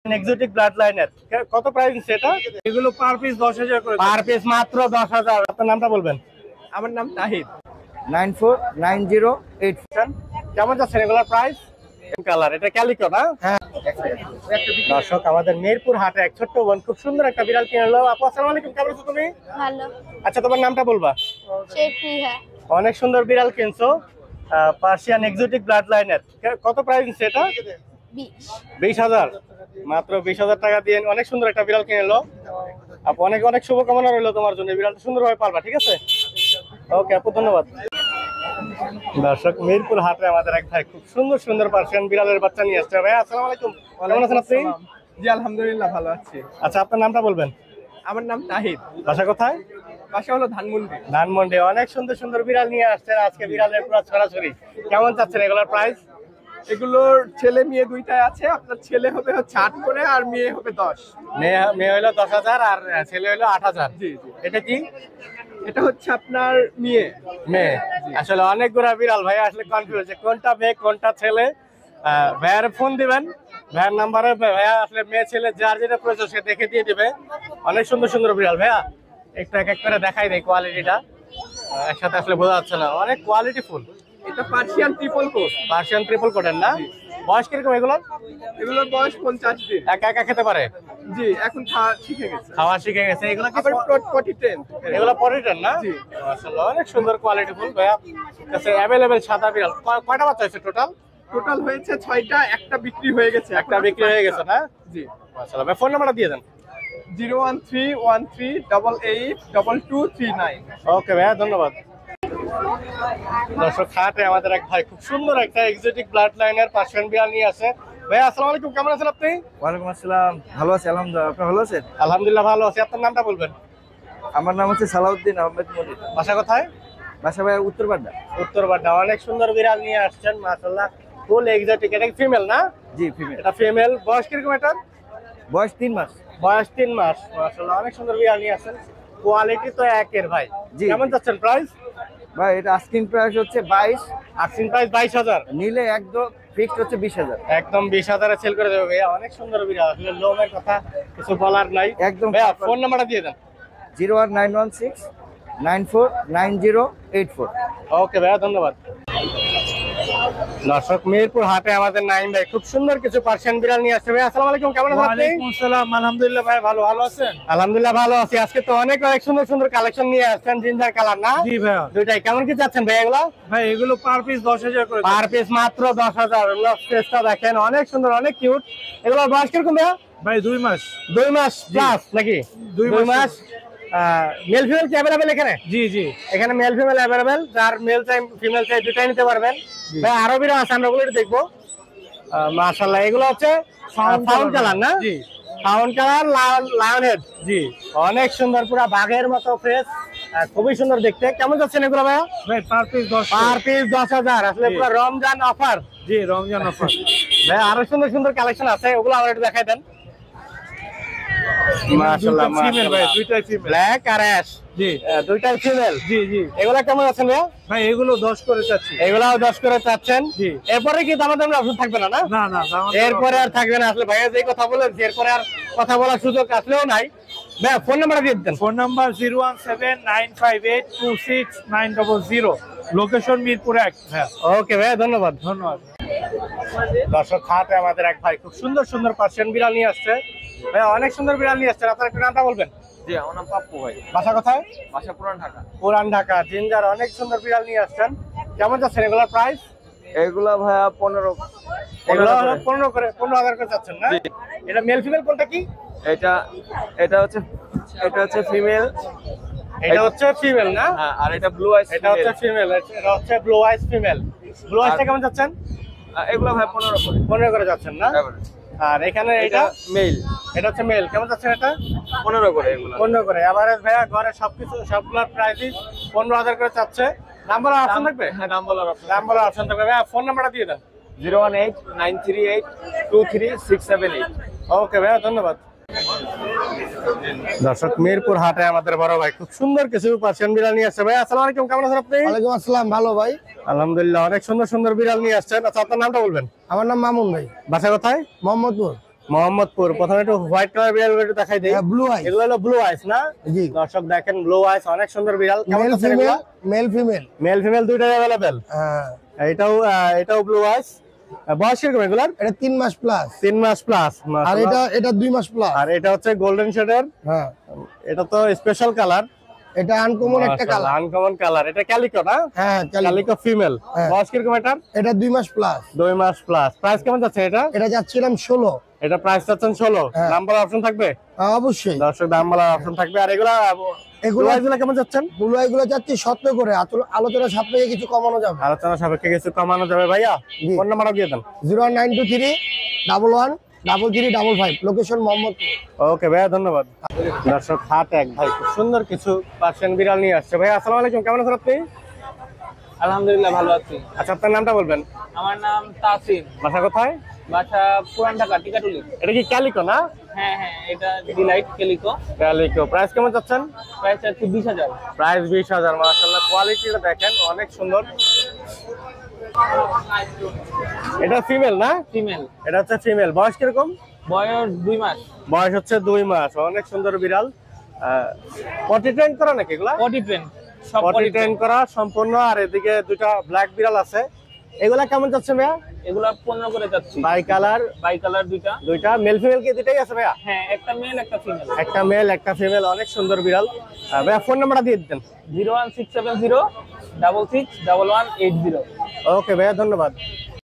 Exotic blood লাইনের কত price সেটা? এগুলো পার পিস 10,000 করে। পার পিস মাত্র 10,000। আপনার নামটা বলবেন? আমার নাম তাহিদ। 949084। কেমন যাচ্ছেন এগুলোর প্রাইস? কালার এটা ক্যালিকো না? হ্যাঁ। দর্শক আমাদের মিরপুর হাটে এক ছোট্ট বোন খুব সুন্দর একটা বিড়াল কিনে এলো। আপু আসসালামু আলাইকুম, কেমন আছো তুমি? ভালো। আচ্ছা তোমার নামটা বলবা? শেফিহা। অনেক সুন্দর বিড়াল কিনছো, পার্সিয়ান এক্সোটিক ব্লাড লাইনের। কত প্রাইস সেটা? 20,000। মাত্র 20,000 টাকা দিয়ে অনেক সুন্দর একটা বিড়াল কিনে এলো। আপু অনেক অনেক শুভকামনা রইলো তোমার জন্য, বিড়ালটা সুন্দরভাবে পালবা, ঠিক আছে? ওকে আপু, ধন্যবাদ। দর্শক মিরপুর হাটে আমাদের এক ভাই খুব সুন্দর সুন্দর পার্সিয়ান বিড়ালের বাচ্চা নিয়ে আসছে। ভাই আসসালামু আলাইকুম, কেমন আছেন আপনি? জি আলহামদুলিল্লাহ ভালো আছি। আচ্ছা আপনার নামটা বলবেন? আমার নাম তাহিদ। বাসা কোথায়? বাসা হলো ধানমন্ডি। ধানমন্ডি। অনেক সুন্দর সুন্দর বিড়াল নিয়ে আসছেন আজকে, বিড়ালের পুরো ছড়াছড়ি। কেমন চাচ্ছেন এগুলোর প্রাইস? এগুলোর ছেলে মেয়ে দুইটাই আছে। আপনার ছেলে হবে হচ্ছে 8 করে আর মেয়ে হবে 10। মেয়ে হইলো 10,000 আর ছেলে হইলো 8,000। জি জি। এটা কি? এটা হচ্ছে আপনার মেয়ে। মেয়ে। আসলে অনেকগুলা বিড়াল, ভাই আসলে কনফিউজ যে কোনটা মেয়ে কোনটা ছেলে। ভাইয়ার ফোন দিবেন, ভাইয়ার নাম্বারে ভাইয়া আসলে মেয়ে ছেলে যার যেটা প্রয়োজন সে দেখে দিয়ে দিবে। অনেক সুন্দর সুন্দর বিড়াল ভাইয়া, একটু এক এক করে দেখাই দেয় কোয়ালিটিটা, একসাথে আসলে বোঝা যাচ্ছে না, অনেক কোয়ালিটি ফুল। এটা Persian triple coat. Persian triple কোটের না? বয়স কিরকম এগুলোর? এগুলোর বয়স 50 দিন। একা একা খেতে পারে? জি, এখন খাওয়া শিখে গেছে। খাওয়া শিখে গেছে। এগুলো কি আবার পটি ট্রেন। এগুলো পরিটন না? জি। আসলে অনেক সুন্দর কোয়ালিটি ফুল ভাইয়া কাছে অ্যাভেলেবেল সাদা বিড়াল। কয়টা বাচ্চা আছে টোটাল? টোটাল হয়েছে 6টা, একটা বিক্রি হয়ে গেছে। একটা বিক্রি হয়ে গেছে না? জি। মাশাআল্লাহ। ভাই ফোন নাম্বারটা দিয়ে দেন। 01313882239। ওকে ভাইয়া, ধন্যবাদ। দর্শক হাটে আমাদের এক ভাই খুব সুন্দর একটা এক্সোটিক ব্লাড লাইনের পার্সিয়ান বিড়াল নিয়ে আসে। ভাই আসসালামু আলাইকুম, কেমন আছেন আপনি? ওয়ালাইকুম আসসালাম, ভালো আছি আলহামদুলিল্লাহ। আপনি ভালো আছেন? আলহামদুলিল্লাহ ভালো আছি। আপনার নামটা বলবেন? আমার নাম হচ্ছে সালাউদ্দিন আহমেদ মনির। বাসা কোথায়? বাসা ভাই উত্তরপাড়া। উত্তরপাড়া। অনেক সুন্দর বিড়াল নিয়ে আসছেন মাশাআল্লাহ, ফুল এক্সোটিক। এটা ফিমেল না? জি ফিমেল। এটা ফিমেল। বয়স কিরকম এটার? বয়স 3 মাস। বয়স 3 মাস। মাশাআল্লাহ অনেক সুন্দর বিড়াল নিয়ে আসছেন, কোয়ালিটি তো একের ভাই। জি। কেমন যাচ্ছেন প্রাইস? ভাই এটা আস্কিং প্রাইস হচ্ছে 22। Asking price 22,000। নিলে একদম ফিক্সড হচ্ছে 20,000। একদম 20,000 এ সেল করে দেবে ভাইয়া। অনেক সুন্দর বিড়াল, আসলে লোমের কথা কিছু বলার নাই। একদম। ভাইয়া ফোন নাম্বারটা দিয়ে দেন। 01916949084। ওকে ভাইয়া, ধন্যবাদ। দর্শক মিরপুর হাটে আমাদের নাইম ভাই খুব সুন্দর কিছু পার্সিয়ান বিড়াল নিয়ে আসছে। ভাই আসসালামু আলাইকুম, কেমন আছেন আপনি? ওয়ালাইকুম আসসালাম, আলহামদুলিল্লাহ ভাই ভালো। ভালো আছেন? আলহামদুলিল্লাহ ভালো আছি। আজকে তো অনেক অনেক সুন্দর সুন্দর কালেকশন নিয়ে আসছেন, জিঞ্জার কালার না? জি ভাইয়া। দুইটাই কেমন কি যাচ্ছেন ভাই এগুলো? ভাই এগুলো পার পিস 10,000 করে। পার পিস মাত্র 10,000। এগুলো ফেসটা দেখেন অনেক সুন্দর, অনেক কিউট। এগুলো বয়স কিরকম ভাইয়া? ভাই 2 মাস। 2 মাস প্লাস নাকি? 2 মাস। মেল ফিমেল কি অ্যাভেলেবেল এখানে? জি জি। এখানে মেল ফিমেল অ্যাভেলেবেল, যার মেল চাই ফিমেল চাই দুটাই নিতে পারবেন। ভাই আরো বিড়াল আছে, আমরা ওগুলো দেখবো। মাশাআল্লাহ এগুলো হচ্ছে ফাউন্ড কালার না? জি। Found colour lion head. জি। অনেক সুন্দর, পুরো বাঘের মতো ফেস, খুবই সুন্দর দেখতে। কেমন যাচ্ছেন এগুলো ভাইয়া? ভাই পার পিস 10। Per piece 10,000। আসলে পুরো রমজান অফার। জি, রমজান অফার। ভাই আরো সুন্দর সুন্দর কালেকশন আছে, ওগুলো আমার একটু দেখাই দেন। মাশাআল্লাহ ফিমেল ভাই, দুইটাই ফিমেল। ব্ল্যাক আর অ্যাশ। জি। দুইটাই ফিমেল। জি জি। এগুলা কেমন আছেন ভাইয়া? ভাই এগুলো 10 করে চাচ্ছি। এগুলাও 10 করে চাচ্ছেন? জি। এরপরে কি দামাদামি অপশন থাকবে না? না না না, এরপরে আর থাকবে না। আসলে ভাইয়া যে কথা বলেন এরপরে আর কথা বলার সুযোগ আসলেও নাই। ভাইয়া ফোন নাম্বারটা দিয়ে দেন। Phone number 01795826900। লোকেশন মিরপুর 1। হ্যাঁ। ওকে ভাইয়া, ধন্যবাদ। ধন্যবাদ। দর্শক হাটে আমাদের এক ভাই খুব সুন্দর সুন্দর পার্সিয়ান বিড়াল নিয়ে আসছে। ভাইয়া অনেক সুন্দর বিড়াল নিয়ে আসছেন, আপনার একটু নামটা বলবেন? জি, আমার নাম পাপ্পু ভাই। বাসা কোথায়? বাসা পুরান ঢাকা। পুরান ঢাকা। জিঞ্জার অনেক সুন্দর বিড়াল নিয়ে আসছেন। কেমন যাচ্ছেন এগুলোর প্রাইস? এগুলা ভাইয়া 15। এগুলো 15,000 করে যাচ্ছেন না? এটা মেল ফিমেল কোনটা কি? এটা হচ্ছে ফিমেল। এটা হচ্ছে ফিমেল না? হ্যাঁ, আর এটা ব্লু আইস। এটা হচ্ছে ফিমেল। এটা হচ্ছে ব্লু আইস ফিমেল। ব্লু আইসটা কেমন যাচ্ছেন? এগুলা ভাই 15 করে। 15 করে যাচ্ছেন না? আর এখানে এটা মেল। এটা হচ্ছে মেল। কেমন যাচ্ছেন এটা? 15 করে এগুলা। 15 করে। এভারেজ ভাইয়া ঘরে সবকিছু সবগুলোর প্রাইসই 15,000 করে চাচ্ছে। দাম বলার অপশন থাকবে? হ্যাঁ, নাম বলার অপশন। দাম বলার অপশন থাকবে। ভাইয়া ফোন নাম্বারটা দিয়ে দেন। 01893823678। ওকে ভাইয়া, ধন্যবাদ। দর্শক মিরপুর হাটে আমাদের বড় ভাই খুব সুন্দর কিছু পার্সিয়ান বিড়াল নিয়ে আসছে। ভাই আসসালামু আলাইকুম, কেমন আছেন আপনি? ওয়ালাইকুম আসসালাম, ভালো ভাই আলহামদুলিল্লাহ। অনেক সুন্দর সুন্দর বিড়াল নিয়ে আসছেন। আচ্ছা আপনার নামটা বলবেন? আমার নাম মামুন ভাই। বাসা কোথায়? মোহাম্মদপুর। মোহাম্মদপুর। প্রথমে একটু হোয়াইট কালার বিড়াল একটু দেখাই দেই। Blue eye. এগুলো হলো ব্লু আইস না? জি। দর্শক দেখেন ব্লু আইস অনেক সুন্দর বিড়াল। কেমন মেল আছে ফিমেল, এগুলো? Male female. মেল ফিমেল দুইটাই अवेलेबल। হ্যাঁ, এটাও ব্লু আইস। বয়স কিরকম এগুলার? এটা 3 মাস প্লাস। 3 মাস প্লাস। আর এটা 2 মাস প্লাস। আর এটা হচ্ছে গোল্ডেন শেডের। হ্যাঁ, এটা তো স্পেশাল কালার, এটা আনকমন একটা কালার। Uncommon colour. এটা ক্যালিকো না? হ্যাঁ, ক্যালিকো ফিমেল। হ্যাঁ। বয়স কিরকম এটার? এটা 2 মাস প্লাস। 2 মাস প্লাস। প্রাইস কেমন যাচ্ছে এটা? এটা যাচ্ছিলাম 16। এটা প্রাইস চাচ্ছেন 16। হ্যাঁ। নাম্বার অপশন থাকবে? অবশ্যই। দর্শক দাম বলার অপশন থাকবে। আর এগুলা এগুলা কেমন যাচ্ছেন? ব্লু আই গুলো যাচ্ছে 17 করে। আলোচনা সাপেক্ষে কিছু কমানো যাবে। আলোচনা সাপেক্ষে কিছু কমানো যাবে ভাইয়া। জি। ফোন নাম্বারটা দিয়ে দেন। 0923 11 3355, লোকেশন মোহাম্মদপুর। ওকে ভাইয়া, ধন্যবাদ। দর্শক হাট এক ভাই খুব সুন্দর কিছু পার্সিয়ান বিড়াল নিয়ে আসছে। ভাই আসসালামু আলাইকুম, কেমন আছেন আপনি? আলহামদুলিল্লাহ ভালো আছি। আচ্ছা, আপনার নামটা বলবেন। আমার নাম তাসিম, বাসা কোথায়? বাসা পুরান ঢাকা টিকাটুলি। এটা কি ক্যালিকো না? হ্যাঁ হ্যাঁ, এটা ডিলাইট কেলিকো। ক্যালিকো। প্রাইস কেমন যাচ্ছেন? প্রাইস আছে 20,000। প্রাইস 20,000। মাশাআল্লাহ, কোয়ালিটিটা দেখেন অনেক সুন্দর। এটা ফিমেল না? ফিমেল। এটা হচ্ছে ফিমেল। বয়স কিরকম? বয়স 2 মাস। বয়স হচ্ছে 2 মাস। অনেক সুন্দর বিড়াল। পটি ট্রেন করা নাকি এগুলা? পটি ট্রেন, সব পটি পটি ট্রেন করা সম্পূর্ণ। আর এদিকে দুইটা ব্ল্যাক বিড়াল আছে। এগুলা কেমন যাচ্ছে ভাইয়া? এগুলা 15 করে যাচ্ছি। বাই কালার বাই কালার দুইটা। দুইটা। মেল ফিমেল কি দুইটাই আছে ভাইয়া? হ্যাঁ, একটা মেল একটা ফিমেল। একটা মেল একটা ফিমেল। অনেক সুন্দর বিড়াল। ভাইয়া ফোন নাম্বারটা দিয়ে দিতেন। 01670 66 1180। ওকে ভাইয়া, ধন্যবাদ।